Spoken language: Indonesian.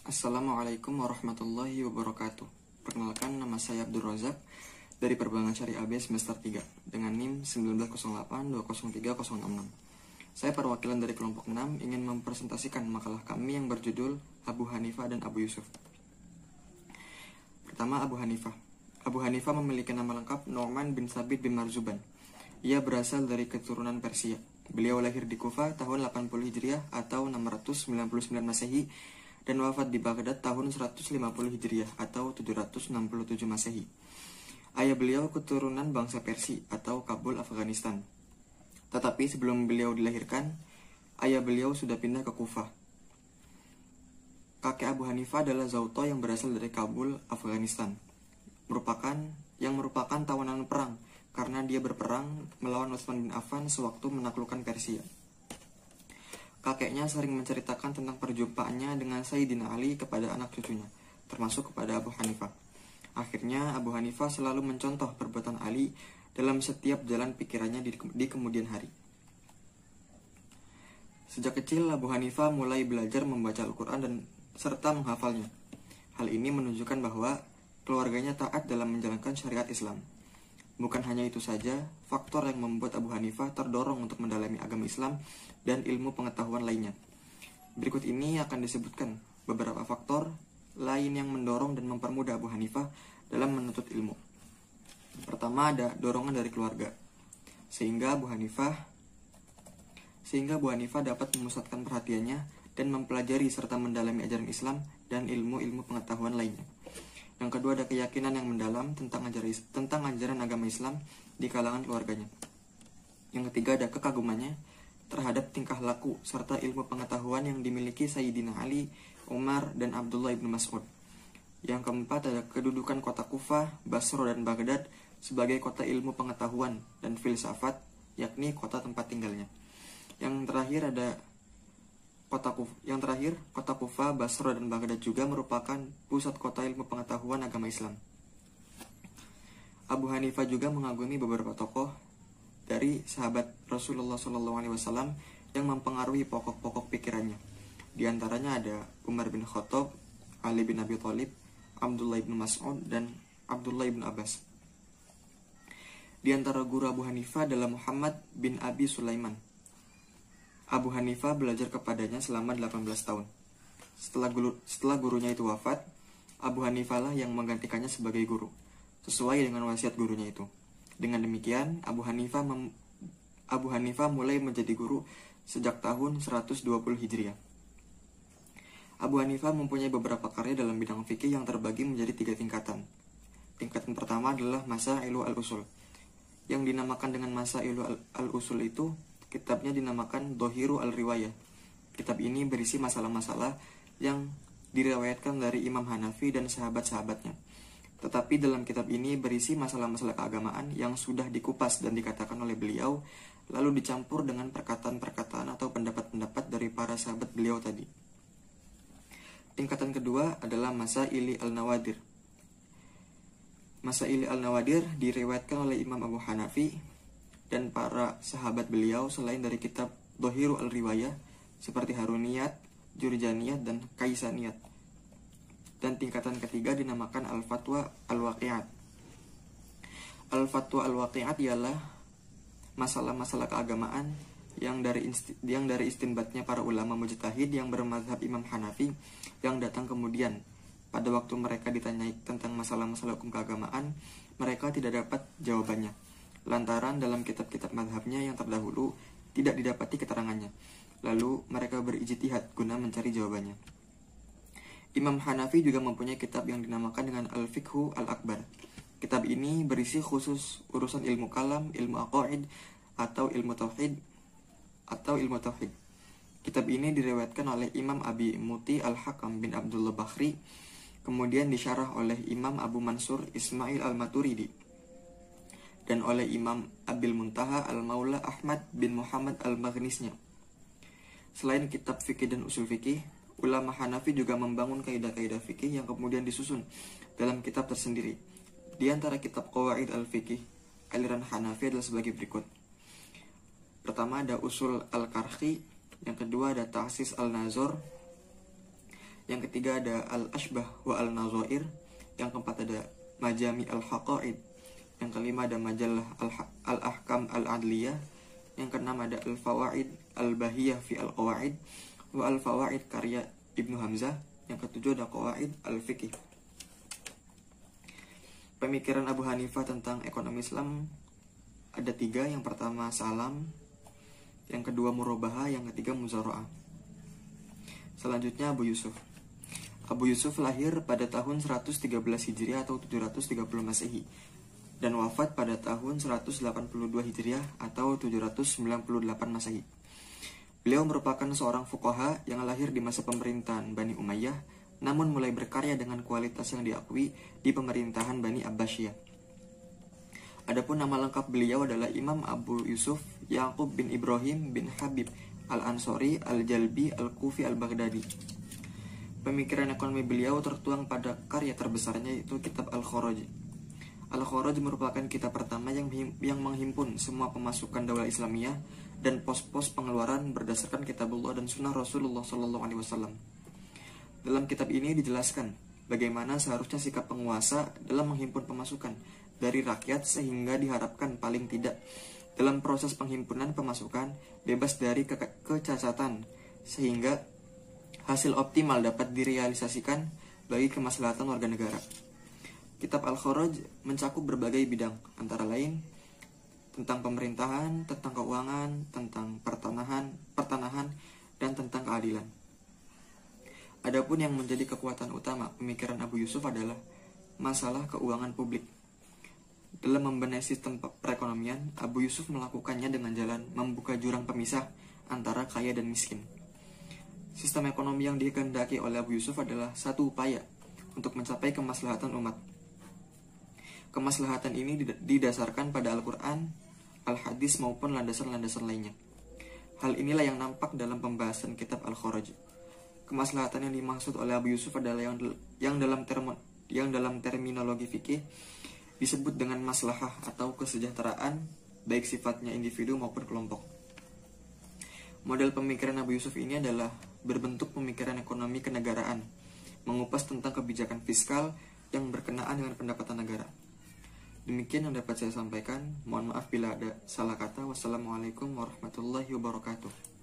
Assalamualaikum warahmatullahi wabarakatuh. Perkenalkan, nama saya Abdul Razak dari Perbankan Syariah AB semester 3 dengan NIM 1908203066. Saya perwakilan dari kelompok 6 ingin mempresentasikan makalah kami yang berjudul Abu Hanifah dan Abu Yusuf. Pertama, Abu Hanifah. Abu Hanifah memiliki nama lengkap Nu'man bin Sabit bin Marzuban. Ia berasal dari keturunan Persia. Beliau lahir di Kufah tahun 80 Hijriah atau 699 Masehi dan wafat di Baghdad tahun 150 Hijriah atau 767 Masehi. Ayah beliau keturunan bangsa Persia atau Kabul, Afghanistan. Tetapi sebelum beliau dilahirkan, ayah beliau sudah pindah ke Kufah. Kakek Abu Hanifah adalah Zauto yang berasal dari Kabul, Afghanistan, yang merupakan tawanan perang karena dia berperang melawan Utsman bin Affan sewaktu menaklukkan Persia. Kakeknya sering menceritakan tentang perjumpaannya dengan Sayyidina Ali kepada anak cucunya, termasuk kepada Abu Hanifah. Akhirnya Abu Hanifah selalu mencontoh perbuatan Ali dalam setiap jalan pikirannya di kemudian hari. Sejak kecil Abu Hanifah mulai belajar membaca Al-Quran dan serta menghafalnya. Hal ini menunjukkan bahwa keluarganya taat dalam menjalankan syariat Islam. Bukan hanya itu saja, faktor yang membuat Abu Hanifah terdorong untuk mendalami agama Islam dan ilmu pengetahuan lainnya. Berikut ini akan disebutkan beberapa faktor lain yang mendorong dan mempermudah Abu Hanifah dalam menuntut ilmu. Pertama, ada dorongan dari keluarga. Sehingga Abu Hanifah dapat memusatkan perhatiannya dan mempelajari serta mendalami ajaran Islam dan ilmu-ilmu pengetahuan lainnya. Yang kedua, ada keyakinan yang mendalam tentang ajaran agama Islam di kalangan keluarganya. Yang ketiga, ada kekagumannya terhadap tingkah laku serta ilmu pengetahuan yang dimiliki Sayyidina Ali, Umar, dan Abdullah ibn Mas'ud. Yang keempat, ada kedudukan kota Kufah, Basra, dan Baghdad sebagai kota ilmu pengetahuan dan filsafat, yakni kota tempat tinggalnya. Yang terakhir, kota Kufah, Basra, dan Baghdad juga merupakan pusat kota ilmu pengetahuan agama Islam. Abu Hanifah juga mengagumi beberapa tokoh dari sahabat Rasulullah SAW yang mempengaruhi pokok-pokok pikirannya. Di antaranya ada Umar bin Khattab, Ali bin Abi Thalib, Abdullah bin Mas'ud, dan Abdullah bin Abbas. Di antara guru Abu Hanifah adalah Muhammad bin Abi Sulaiman. Abu Hanifah belajar kepadanya selama 18 tahun. Setelah gurunya itu wafat, Abu Hanifah lah yang menggantikannya sebagai guru, sesuai dengan wasiat gurunya itu. Dengan demikian, Abu Hanifah mulai menjadi guru sejak tahun 120 Hijriah. Abu Hanifah mempunyai beberapa karya dalam bidang fikih yang terbagi menjadi 3 tingkatan. Tingkatan pertama adalah Masailu al-Usul. Yang dinamakan dengan Masailu al-Usul itu, kitabnya dinamakan Dhahiru al-Riwayah. Kitab ini berisi masalah-masalah yang diriwayatkan dari Imam Hanafi dan sahabat-sahabatnya. Tetapi dalam kitab ini berisi masalah-masalah keagamaan yang sudah dikupas dan dikatakan oleh beliau, lalu dicampur dengan perkataan-perkataan atau pendapat-pendapat dari para sahabat beliau tadi. Tingkatan kedua adalah Masaili al-Nawadir. Masaili al-Nawadir diriwayatkan oleh Imam Abu Hanafi dan para sahabat beliau selain dari kitab Dhahiru al-Riwayah seperti Haruniyat, Jurjaniyat, dan Kaisaniyat. Dan tingkatan ketiga dinamakan Al-Fatwa Al-Waqi'at. Al-Fatwa Al-Waqi'at ialah masalah-masalah keagamaan yang dari istinbatnya para ulama mujtahid yang bermadzhab Imam Hanafi yang datang kemudian. Pada waktu mereka ditanyai tentang masalah-masalah hukum keagamaan, mereka tidak dapat jawabannya, lantaran dalam kitab-kitab mazhabnya yang terdahulu tidak didapati keterangannya. Lalu mereka berijtihad guna mencari jawabannya. Imam Hanafi juga mempunyai kitab yang dinamakan dengan Al-Fiqhu Al-Akbar. Kitab ini berisi khusus urusan ilmu kalam, ilmu aqaid, atau ilmu tauhid. Kitab ini diriwayatkan oleh Imam Abi Muti Al-Hakam bin Abdullah Bakhri, kemudian disyarah oleh Imam Abu Mansur Ismail Al-Maturidi, dan oleh Imam Abil Muntaha Al-Maula Ahmad bin Muhammad Al-Maghnisnya. Selain kitab fikih dan usul fikih, ulama Hanafi juga membangun kaidah-kaidah fikih yang kemudian disusun dalam kitab tersendiri. Di antara kitab Qawaid al-Fikih, aliran Hanafi adalah sebagai berikut. Pertama ada Usul al-Karhi, yang kedua ada Ta'sis al-Nazor, Yang ketiga ada Al-Ashbah wa Al-Nazair. Yang keempat ada Majami Al-Haqaid. Yang kelima ada Majalah Al-Ahkam Al-Adliyah. Yang keenam ada Al-Fawaid Al-Bahiyah fi Al-Qawaid wa Al-Fawaid karya Ibnu Hamzah. Yang ketujuh ada Qawaid Al-Fiqh. Pemikiran Abu Hanifah tentang ekonomi Islam ada 3. Yang pertama salam, yang kedua murabahah, yang ketiga muzara'ah. Selanjutnya Abu Yusuf. Abu Yusuf lahir pada tahun 113 Hijriah atau 730 Masehi dan wafat pada tahun 182 Hijriah atau 798 Masehi. Beliau merupakan seorang fuqaha yang lahir di masa pemerintahan Bani Umayyah, namun mulai berkarya dengan kualitas yang diakui di pemerintahan Bani Abbasiyah. Adapun nama lengkap beliau adalah Imam Abu Yusuf Yaqub bin Ibrahim bin Habib Al-Ansori Al-Jalbi Al-Kufi Al-Baghdadi. Pemikiran ekonomi beliau tertuang pada karya terbesarnya yaitu kitab Al-Kharaj. Al-Kharaj merupakan kitab pertama yang menghimpun semua pemasukan daulah Islamiyah dan pos-pos pengeluaran berdasarkan kitabullah dan sunnah Rasulullah SAW. Dalam kitab ini dijelaskan bagaimana seharusnya sikap penguasa dalam menghimpun pemasukan dari rakyat sehingga diharapkan paling tidak dalam proses penghimpunan pemasukan bebas dari kecacatan sehingga hasil optimal dapat direalisasikan bagi kemaslahatan warga negara. Kitab Al-Kharaj mencakup berbagai bidang, antara lain tentang pemerintahan, tentang keuangan, tentang pertanahan, dan tentang keadilan. Adapun yang menjadi kekuatan utama pemikiran Abu Yusuf adalah masalah keuangan publik. Dalam membenahi sistem perekonomian, Abu Yusuf melakukannya dengan jalan membuka jurang pemisah antara kaya dan miskin. Sistem ekonomi yang dikehendaki oleh Abu Yusuf adalah satu upaya untuk mencapai kemaslahatan umat. Kemaslahatan ini didasarkan pada Al-Quran, Al-Hadis maupun landasan-landasan lainnya. Hal inilah yang nampak dalam pembahasan kitab Al-Kharaj. Kemaslahatan yang dimaksud oleh Abu Yusuf adalah yang dalam terminologi fikih disebut dengan maslahah atau kesejahteraan, baik sifatnya individu maupun kelompok. Model pemikiran Abu Yusuf ini adalah berbentuk pemikiran ekonomi kenegaraan, mengupas tentang kebijakan fiskal yang berkenaan dengan pendapatan negara. Demikian yang dapat saya sampaikan. Mohon maaf bila ada salah kata. Wassalamualaikum warahmatullahi wabarakatuh.